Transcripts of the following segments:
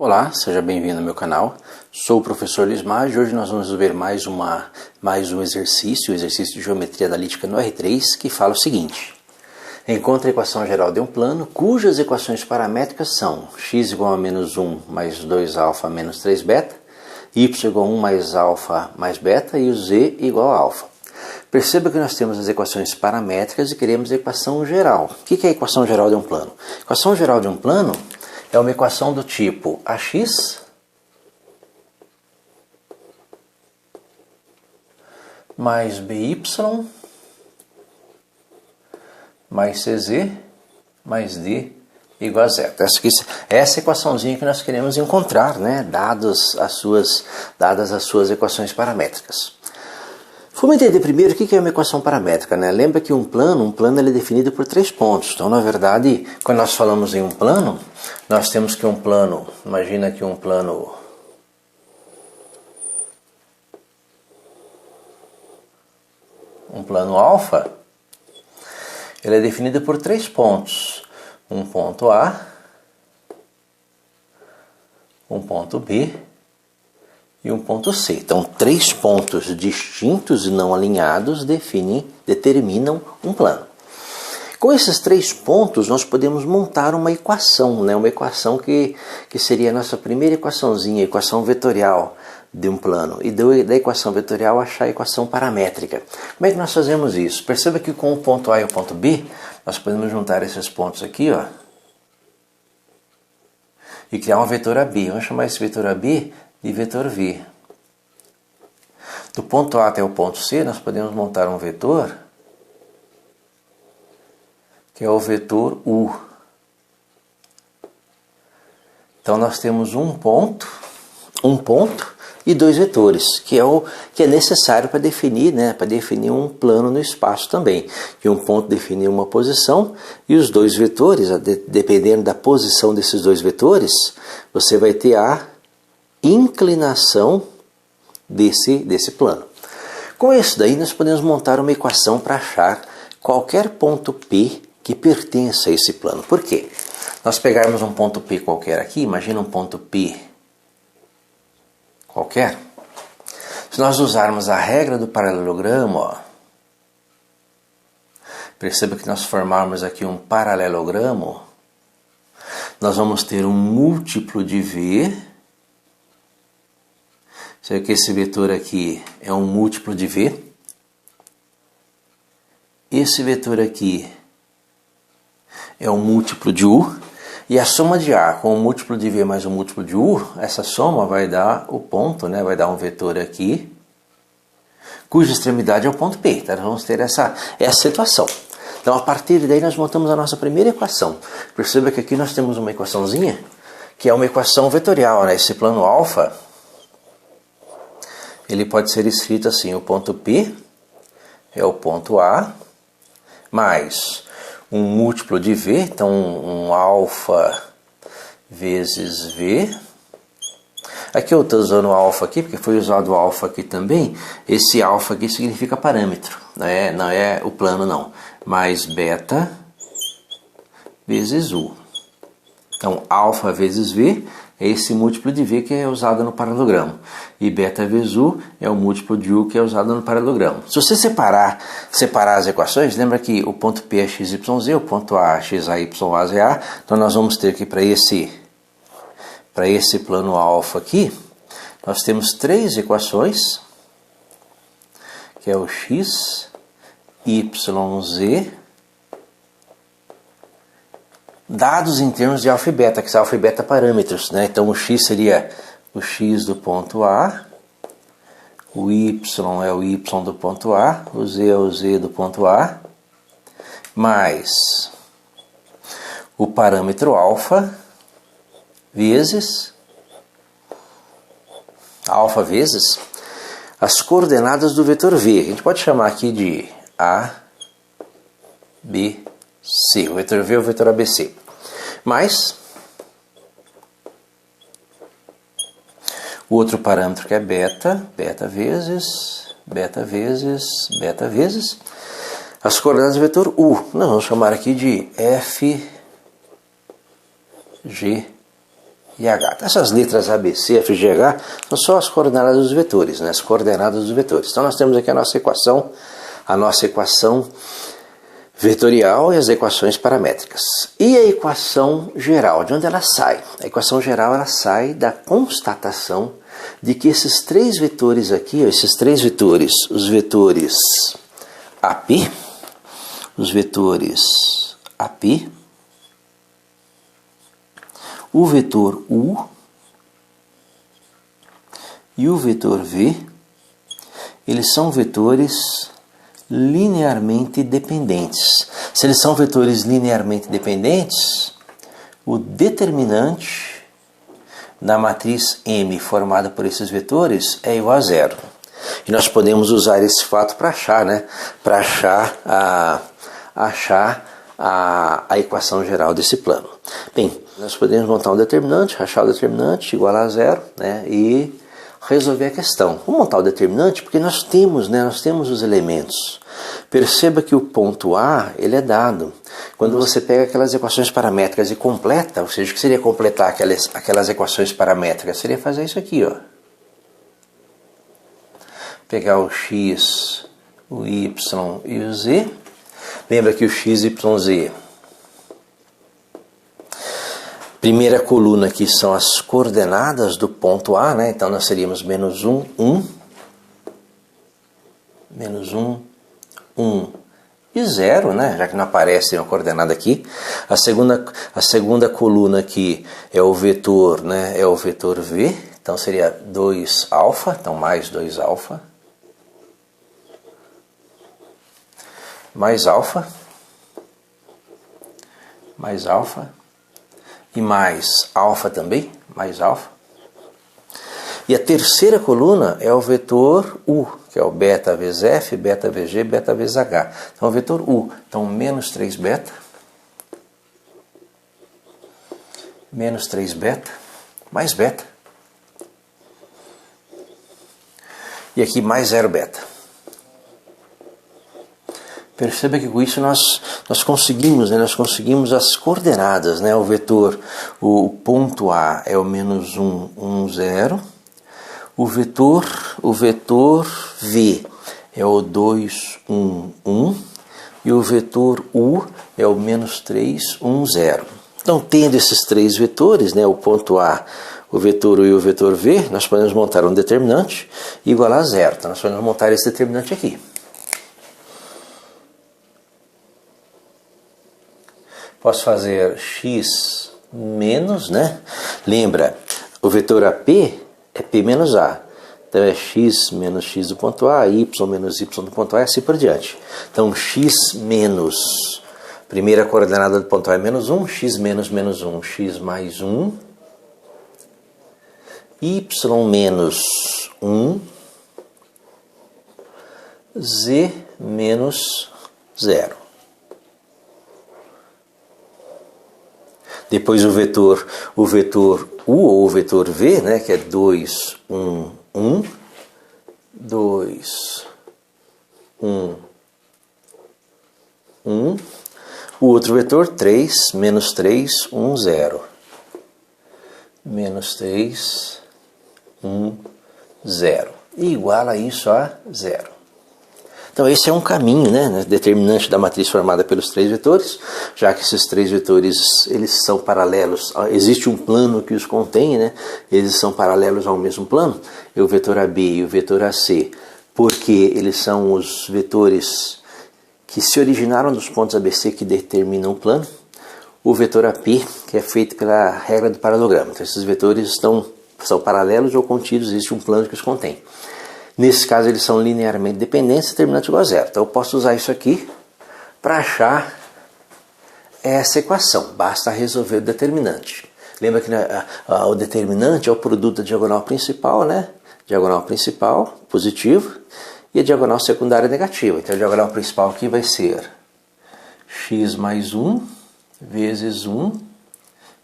Olá, seja bem-vindo ao meu canal. Sou o professor Luiz Maggi e hoje nós vamos ver mais um exercício, o exercício de geometria analítica no R3, que fala o seguinte: encontre a equação geral de um plano cujas equações paramétricas são x igual a menos 1 mais 2α menos 3β, y igual a 1 mais α mais beta e o z igual a alfa. Perceba que nós temos as equações paramétricas e queremos a equação geral. O que é a equação geral de um plano? A equação geral de um plano é uma equação do tipo ax mais by mais cz mais d igual a zero. Essa equaçãozinha que nós queremos encontrar, né, dadas as suas equações paramétricas. Vamos entender primeiro o que é uma equação paramétrica, né? Lembra que um plano ele é definido por 3 pontos. Então, na verdade, quando nós falamos em um plano, nós temos que um plano, imagina que um plano alfa, ele é definido por 3 pontos. Um ponto A, um ponto B e um ponto C. Então, 3 pontos distintos e não alinhados determinam um plano. Com esses 3 pontos, nós podemos montar uma equação, né? Uma equação que seria a nossa primeira equaçãozinha, a equação vetorial de um plano. E da equação vetorial, achar a equação paramétrica. Como é que nós fazemos isso? Perceba que com o ponto A e o ponto B, nós podemos juntar esses pontos aqui, ó, e criar um vetor AB. Vamos chamar esse vetor AB de vetor V. Do ponto A até o ponto C, nós podemos montar um vetor que é o vetor U. Então nós temos um ponto e 2 vetores, que é necessário para definir, né, um plano no espaço também. E um ponto definir uma posição e os 2 vetores, dependendo da posição desses 2 vetores, você vai ter a inclinação desse plano. Com isso daí nós podemos montar uma equação para achar qualquer ponto P que pertença a esse plano. Por quê? Nós pegarmos um ponto P qualquer aqui, imagina um ponto P qualquer. Se nós usarmos a regra do paralelogramo, ó, perceba que nós formarmos aqui um paralelogramo, nós vamos ter um múltiplo de V. Será que esse vetor aqui é um múltiplo de V? Esse vetor aqui é um múltiplo de U. E a soma de A com o múltiplo de V mais o múltiplo de U, essa soma vai dar o ponto, né? Vai dar um vetor aqui, cuja extremidade é o ponto P. Então, nós vamos ter essa situação. Então, a partir daí, nós montamos a nossa primeira equação. Perceba que aqui nós temos uma equaçãozinha, que é uma equação vetorial, né? Esse plano alfa, ele pode ser escrito assim: o ponto P é o ponto A, mais um múltiplo de V, então um alfa vezes V. Aqui eu estou usando o alfa aqui, porque foi usado o alfa aqui também. Esse alfa aqui significa parâmetro, não é o plano não. Mais beta vezes U. Então, alfa vezes V é esse múltiplo de V que é usado no paralelogramo. E beta vezes U é o múltiplo de U que é usado no paralelogramo. Se você separar as equações, lembra que o ponto P é x, y, z, o ponto A é x, a, y, a, z, a. Então nós vamos ter que para esse plano alfa aqui, nós temos 3 equações, que é o x, y, z, dados em termos de alfa e beta, que são alfa e beta parâmetros, né? Então o x seria o x do ponto A, o y é o y do ponto A, o z é o z do ponto A, mais o parâmetro alfa vezes as coordenadas do vetor V. A gente pode chamar aqui de A, B, C. O vetor V é o vetor ABC. Mais o outro parâmetro que é beta vezes as coordenadas do vetor U. Nós vamos chamar aqui de F, G e H. Essas letras A, B, C, F, G, H são só as coordenadas dos vetores, né? As coordenadas dos vetores. Então nós temos aqui a nossa equação vetorial e as equações paramétricas. E a equação geral, de onde ela sai? A equação geral ela sai da constatação de que esses três vetores aqui, esses três vetores, os vetores AP, o vetor U e o vetor V, eles são vetores linearmente dependentes. Se eles são vetores linearmente dependentes, o determinante da matriz M formada por esses vetores é igual a zero. E nós podemos usar esse fato para achar, né? Para achar a equação geral desse plano. Bem, nós podemos montar um determinante, achar o determinante igual a zero, né? E resolver a questão. Vamos montar o determinante porque nós temos os elementos. Perceba que o ponto A ele é dado. Quando você pega aquelas equações paramétricas e completa, ou seja, o que seria completar aquelas equações paramétricas? Seria fazer isso aqui, ó. Pegar o x, o y e o z. Lembra que o x, y, z, primeira coluna aqui são as coordenadas do ponto A, né? Então nós seríamos menos 1, 1, menos 1, 1 e 0, né? Já que não aparece uma coordenada aqui. A segunda coluna aqui é o vetor, né? É o vetor V, então seria 2 alfa, então mais 2 alfa. Mais alfa, e mais alfa também, mais alfa. E a terceira coluna é o vetor U, que é o beta vezes F, beta vezes G, beta vezes H. Então o vetor U, então menos 3 beta, mais beta, e aqui mais 0 beta. Perceba que com isso nós conseguimos, né? Nós conseguimos as coordenadas, né? O vetor, o ponto A é o menos 1, 1, 0. O vetor V é o 2, 1, 1. E o vetor U é o menos 3, 1, 0. Então, tendo esses três vetores, né? O ponto A, o vetor U e o vetor V, nós podemos montar um determinante igual a zero. Então, nós podemos montar esse determinante aqui. Posso fazer x menos, né? Lembra, o vetor AP é P menos A. Então é x menos x do ponto A, y menos y do ponto A e assim por diante. Então x menos, primeira coordenada do ponto A é menos 1, x menos menos 1, x mais 1, y menos 1, z menos 0. Depois o vetor U ou o vetor V, né, que é 2, 1, 1, 2, 1, 1. O outro vetor 3, menos 3, 1, 0. Menos 3, 1, 0. E igual a isso a 0. Então esse é um caminho, né, determinante da matriz formada pelos três vetores, já que esses três vetores eles são paralelos, existe um plano que os contém, né, eles são paralelos ao mesmo plano, o vetor AB e o vetor AC, porque eles são os vetores que se originaram dos pontos ABC que determinam o plano, o vetor AP, que é feito pela regra do paralelogramo. Então esses vetores são paralelos ou contidos, existe um plano que os contém. Nesse caso, eles são linearmente dependentes, determinante igual a zero. Então, eu posso usar isso aqui para achar essa equação. Basta resolver o determinante. Lembra que o determinante é o produto da diagonal principal, né? Diagonal principal, positivo, e a diagonal secundária negativa. Então, a diagonal principal aqui vai ser x mais 1 vezes 1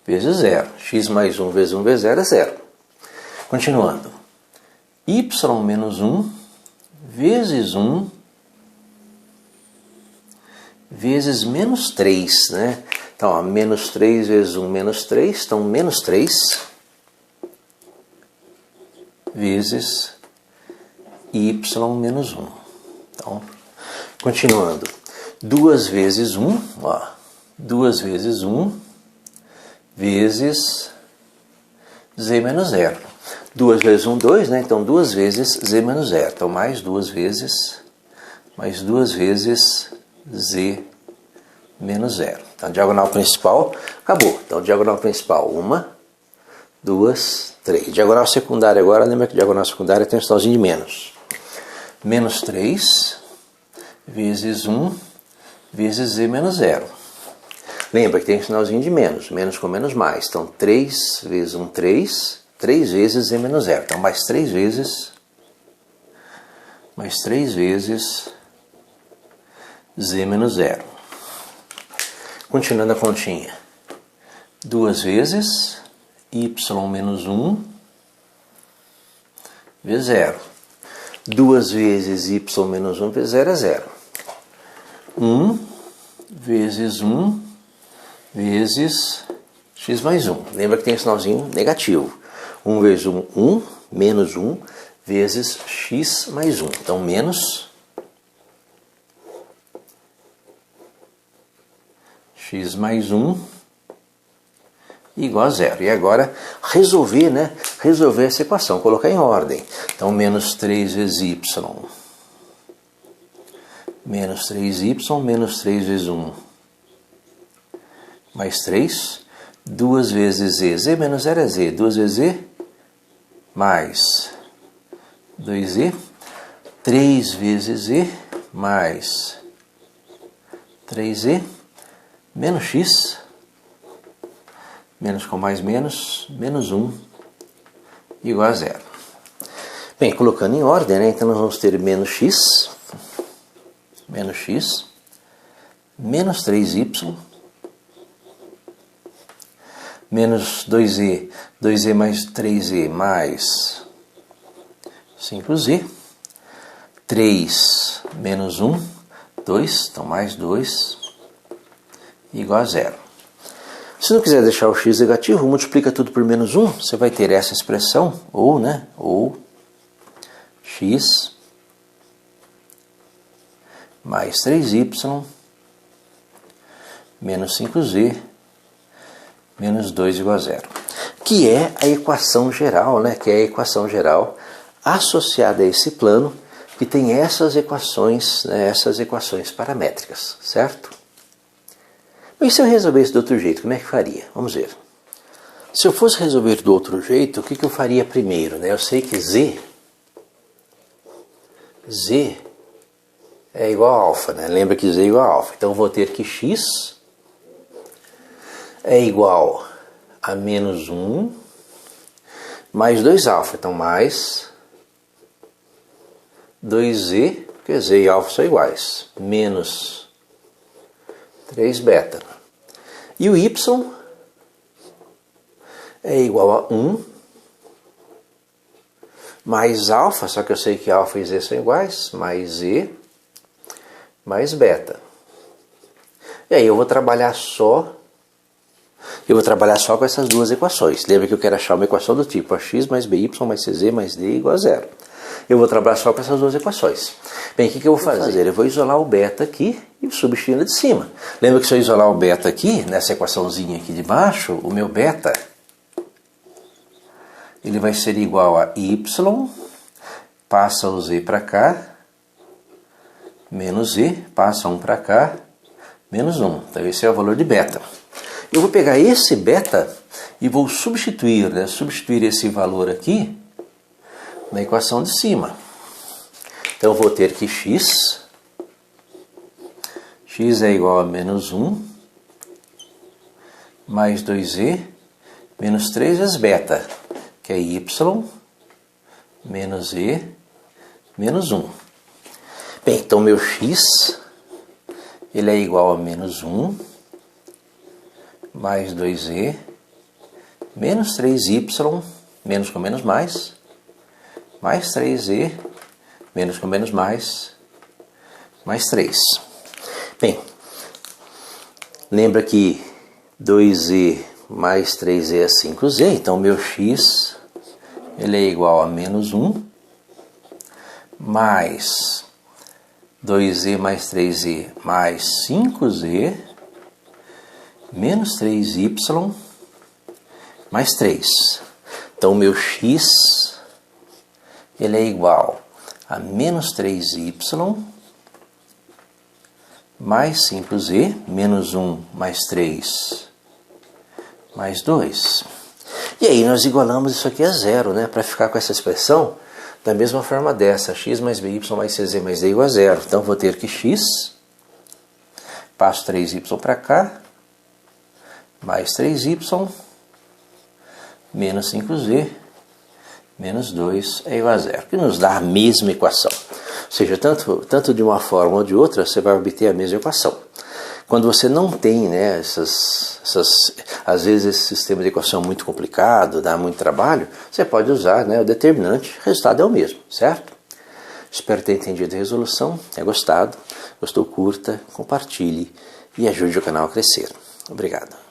vezes 0. X mais 1 vezes 1 vezes 0 é 0. Continuando. Y menos 1 vezes 1 vezes menos 3, né? Então, ó, menos 3 vezes 1, menos 3, então menos 3. vezes y menos 1. Então, continuando. 2 vezes 1, ó, 2 vezes 1 vezes z menos 0. 2 vezes 1, 2, né? Então 2 vezes z menos 0. Então mais 2 vezes z menos 0. Então diagonal principal acabou. Então diagonal principal 1, 2, 3. Diagonal secundária agora, lembra que diagonal secundária tem um sinalzinho de menos. Menos 3 vezes 1 vezes z menos 0. Lembra que tem um sinalzinho de menos. Menos com menos mais. Então 3 vezes 1, 3. 3 vezes z menos 0. Então mais 3 vezes z menos 0. Continuando a continha. 2 vezes y menos 1 vezes 0. 2 vezes y menos 1 vezes 0 é 0. 1 vezes 1 vezes x mais 1. Lembra que tem um sinalzinho negativo. 1 vezes 1, 1, menos 1 vezes x mais 1. Então, menos x mais 1 igual a 0. E agora, resolver, né? Resolver essa equação, colocar em ordem. Então, menos 3 vezes y. Menos 3y, menos 3 vezes 1. Mais 3. 2 vezes z. Z menos 0 é z. 2 vezes z. Mais 2z. 3 vezes z. Mais 3z. Menos x. Menos com mais menos. Menos 1. Igual a 0. Bem, colocando em ordem, né? Então nós vamos ter menos x. Menos x. Menos 3y. Menos 2z, 2z mais 3z mais 5z, 3 menos 1, 2, então mais 2, igual a 0. Se não quiser deixar o x negativo, multiplica tudo por menos 1, você vai ter essa expressão, ou, né, ou x mais 3y menos 5z menos 2 igual a 0. Que é a equação geral, né? Que é a equação geral associada a esse plano que tem essas equações, né? Essas equações paramétricas, certo? Mas se eu resolvesse do outro jeito, como é que faria? Vamos ver. Se eu fosse resolver do outro jeito, o que eu faria primeiro, né? Eu sei que z é igual a alfa, né? Lembra que z é igual a alfa. Então eu vou ter que x é igual a menos 1 mais 2α. Então, mais 2z, porque z e alfa são iguais, menos 3β. E o y é igual a 1 mais alfa, só que eu sei que alfa e z são iguais, mais z mais beta. E aí eu vou trabalhar só com essas duas equações. Lembra que eu quero achar uma equação do tipo ax mais by mais cz mais d igual a 0. Eu vou trabalhar só com essas duas equações. Bem, o que eu vou fazer? Eu vou isolar o beta aqui e substituir de cima. Lembra que se eu isolar o beta aqui, nessa equaçãozinha aqui de baixo, o meu beta ele vai ser igual a y, passa o z para cá, menos z, passa 1 para cá, menos 1. Então esse é o valor de beta. Eu vou pegar esse beta e vou substituir, né? Substituir esse valor aqui na equação de cima. Então eu vou ter que x é igual a menos 1 mais 2z menos 3 vezes beta, que é y menos z menos 1. Bem, então meu x ele é igual a menos 1 mais 2z, menos 3y, menos com menos mais 3z, menos com menos mais 3. Bem, lembra que 2z mais 3z é 5z, então meu x ele é igual a menos 1, mais 2z mais 3z mais 5z, menos 3y mais 3. Então, o meu x ele é igual a menos 3y mais 5z, menos 1 mais 3 mais 2. E aí nós igualamos isso aqui a zero, né? Para ficar com essa expressão da mesma forma dessa, x mais by mais cz mais d igual a zero. Então vou ter que x, passo 3y para cá, mais 3y, menos 5z, menos 2 é igual a zero, que nos dá a mesma equação. Ou seja, tanto de uma forma ou de outra, você vai obter a mesma equação. Quando você não tem, né, às vezes esse sistema de equação é muito complicado, dá muito trabalho, você pode usar, né, o determinante, o resultado é o mesmo, certo? Espero ter entendido a resolução, tenha gostado. Gostou, curta, compartilhe e ajude o canal a crescer. Obrigado.